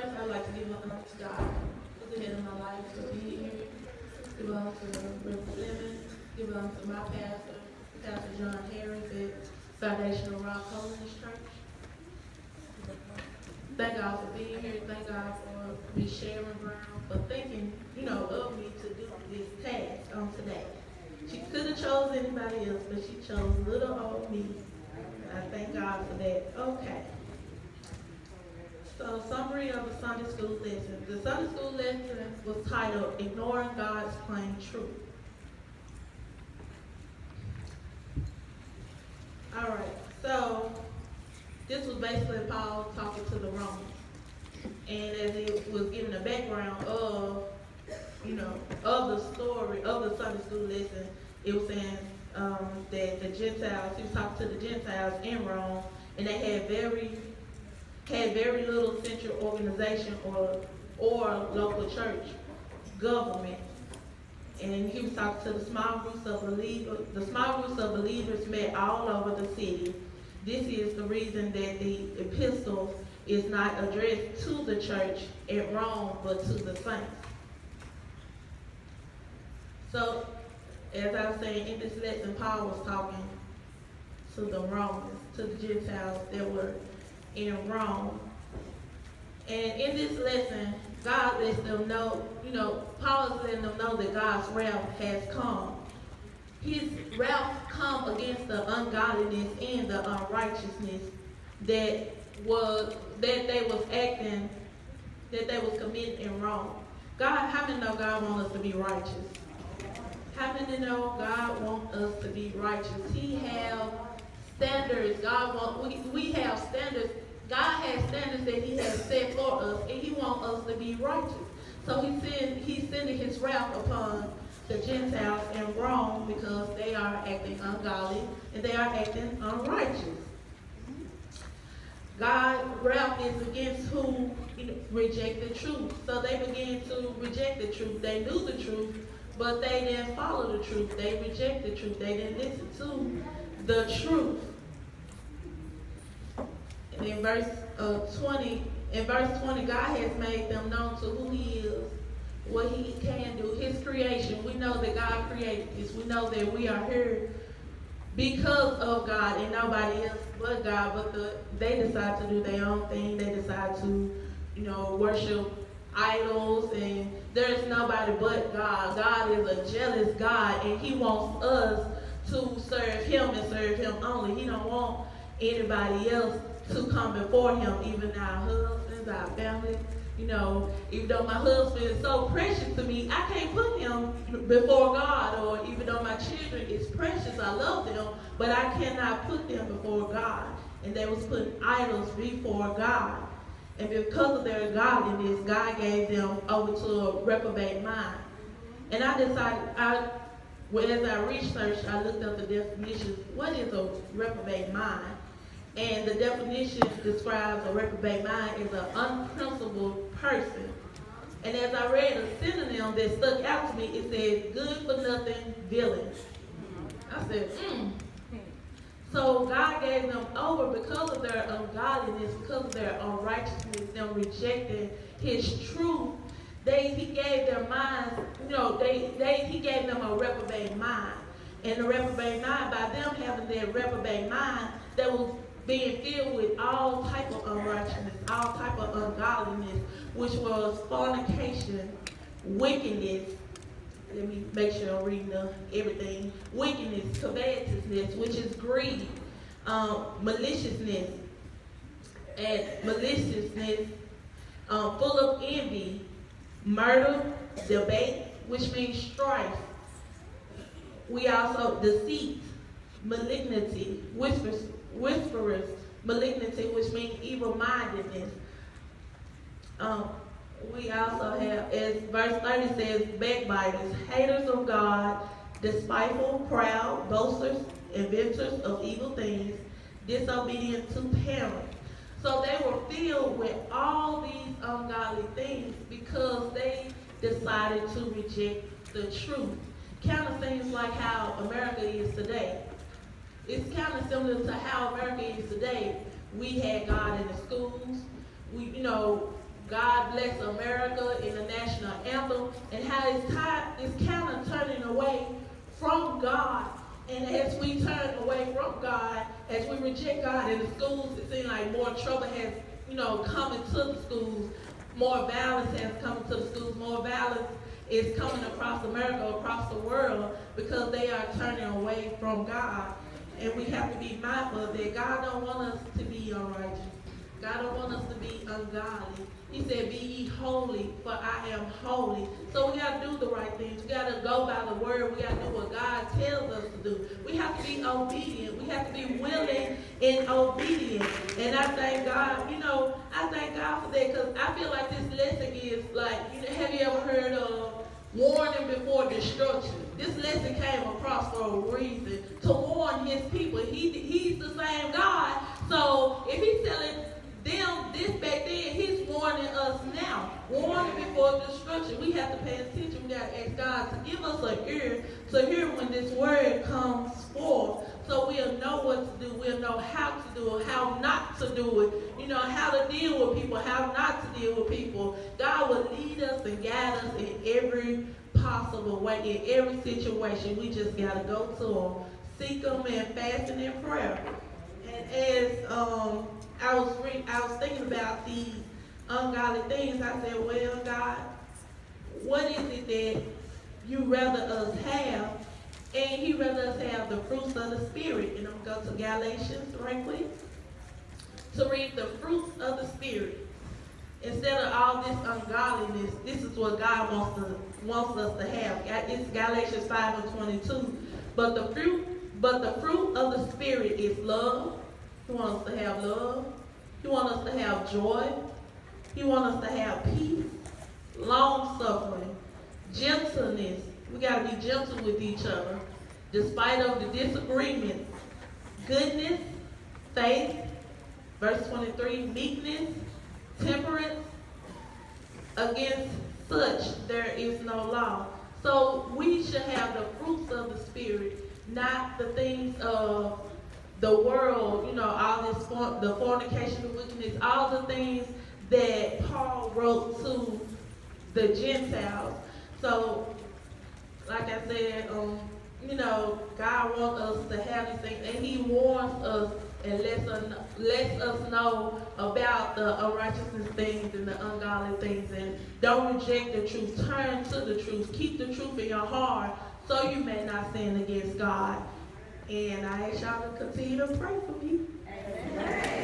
first, I'd like to give an honor to God for the head of my life, to be here. Give honor to Reverend Clemens. Give honor to my pastor, Pastor John Harris at Foundational Rock Holiness Church. Thank God for being here. Thank God for Miss Sharon Brown for thinking, of me to do this task on today. She could have chose anybody else, but she chose little old me. And I thank God for that. Okay. So, summary of the Sunday school lesson. The Sunday school lesson was titled, Ignoring God's Plain Truth. All right, so this was basically Paul talking to the Romans. And as it was giving a background of, of the story of the Sunday school lesson, it was saying that the Gentiles, he was talking to the Gentiles in Rome, and they had very little central organization or local church government. And he was talking to the small groups of believers. The small groups of believers met all over the city. This is the reason that the epistle is not addressed to the church at Rome, but to the saints. So, as I was saying, in this lesson, Paul was talking to the Romans, to the Gentiles that were in Rome. And in this lesson, God lets them know, Paul is letting them know that God's wrath has come. His wrath come against the ungodliness and the unrighteousness that they was committing in Rome. God, how many know God wants us to be righteous? How many know God wants us to be righteous? He have standards. We have standards. God has standards that He has set for us, and He wants us to be righteous. So He's sending His wrath upon the Gentiles in Rome because they are acting ungodly and they are acting unrighteous. God's wrath is against who reject the truth. So they began to reject the truth. They knew the truth, but they didn't follow the truth. They rejected the truth. They didn't listen to the truth. And in verse 20, God has made them known to who He is, what He can do, His creation. We know that God created this. We know that we are here because of God and nobody else but God. But they decide to do their own thing. They decide to, worship idols, and there's nobody but God. God is a jealous God, and He wants us to serve Him and serve Him only. He don't want anybody else to come before Him, even our husbands, our family. Even though my husband is so precious to me, I can't put him before God. Or even though my children is precious, I love them, but I cannot put them before God. And they was putting idols before God. And because of their godliness, God gave them over to a reprobate mind. And I decided, as I researched, I looked up the definition. What is a reprobate mind? And the definition describes a reprobate mind as an unprincipled person. And as I read a synonym that stuck out to me, it said, good for nothing villain. I said, So God gave them over because of their ungodliness, because of their unrighteousness, them rejecting His truth. He gave their minds, He gave them a reprobate mind. And the reprobate mind, by them having their reprobate mind, that was being filled with all type of unrighteousness, all type of ungodliness, which was fornication, wickedness. Let me make sure I'm reading everything. Wickedness, covetousness, which is greed, maliciousness, full of envy, murder, debate, which means strife. We also deceit, malignity, whisperers, malignity, which means evil-mindedness. We also have, as verse 30 says, backbiters, haters of God, despiteful, proud, boasters, inventors of evil things, disobedient to parents. So they were filled with all these ungodly things because they decided to reject the truth. Kind of seems like how America is today. It's kind of similar to how America is today. We had God in the schools. God Bless America in the national anthem, and how it's kind of turning away from God. And as we turn away from God, as we reject God in the schools, it seems like more trouble has, come into the schools. More violence has come into the schools. More violence is coming across America, across the world, because they are turning away from God. And we have to be mindful that God don't want us to be unrighteous. God don't want us to be ungodly. He said, be ye holy, for I am holy. So we got to do the right things. We got to go by the word. We got to do what God tells us to do. We have to be obedient. We have to be willing and obedient. And I thank God, I thank God for that, because I feel like this lesson is like, have you ever heard of warning before destruction? This lesson came across for a reason, to warn his people. He's the same God. So if he's telling them this back then, he's warning us now. Warning before destruction. We have to pay attention. We got to ask God to give us an ear to hear when this word comes forth. So we'll know what to do. We'll know how to do it, how not to do it. How to deal with people, how not to deal with people. God will lead us and guide us in every possible way, in every situation. We just got to go to him, seek him in fasting and prayer. And as I was thinking about these ungodly things, I said, well, God, what is it that you rather us have? And he rather us have the fruits of the Spirit. And I'm going to go to Galatians right quick to read the fruits of the Spirit. Instead of all this ungodliness, this is what God wants us to have. It's Galatians 5:22. But the fruit of the Spirit is love. He wants us to have love. He wants us to have joy. He wants us to have peace, long-suffering, gentleness. We got to be gentle with each other, despite of the disagreements. Goodness, faith, verse 23, meekness, temperance. Against such there is no law. So we should have the fruits of the Spirit, not the things of the world, all this, the fornication, the wickedness, all the things that Paul wrote to the Gentiles. So, like I said, God wants us to have these things, and he warns us and lets us know about the unrighteousness things and the ungodly things. And don't reject the truth. Turn to the truth. Keep the truth in your heart so you may not sin against God. And I ask y'all to continue to pray for me. Amen.